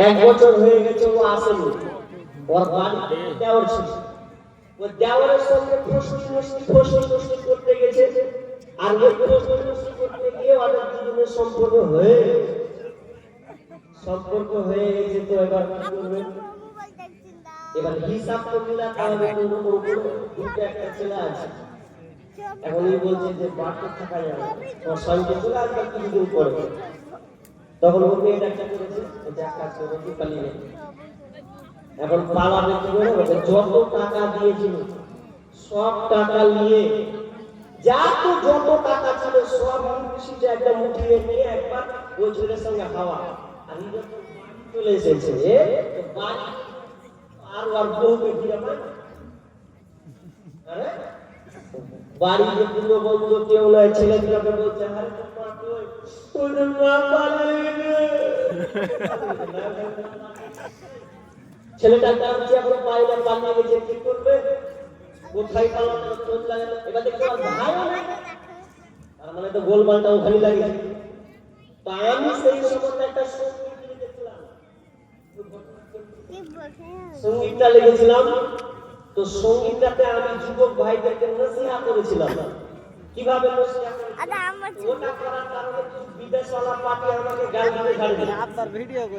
এক বছর হয়ে গেছে ও আসেনি। ওর বাড়িতে দেওয়ার ছিল, ও দেওয়ারের সঙ্গে প্রশ্ন করতে গেছে, আর ওই প্রশ্ন করতে গিয়ে ওদের দুজনের সম্পর্ক হয়ে গেছে। তো এবার কি করবে? এবার হিসাব তো মিলাতে হবে, দুটো একটা ছেলে আছে। এখন এই বলছে যে বাড়তে থাকা যাবে, ওর সঙ্গে চলে আসবে কিছুদিন পরে। তখন ও মেয়েটা একটা করেছে, এক কাজ করে পালিয়ে এখন পালাবে কি করে? যত টাকা দিয়েছিল সব টাকা নিয়ে, যত টাকা ছিল সব মুঠিটা একটা মুঠিয়ে নিয়ে একবার ওই ছেলের সঙ্গে হাওয়া, আর চলে এসেছে বাড়ি। আর ওর বউকে ফিরে পায় বাড়ি যে পুরো বন্ধু কেউ নয়, ছেলেগুলোকে বলছে ছেলেটা কাঁদছে, এখন পাইলে পালিয়ে গেছে, কি করবে? কোথায় পালানো? এবার দেখতে ভাই তার মানে তো গোলমালটা ওখানে লাগে। তো আমি সেই সময় একটা সঙ্গীতটা লিখেছিলাম। তো সঙ্গীতটাতে আমি যুবক ভাইদেরকে নসিহত করেছিলাম। কিভাবে নসিহত? ওটা করার কারণে বিদেশওয়ালা পার্টি আমাকে গাল দিয়ে ছাড়বে।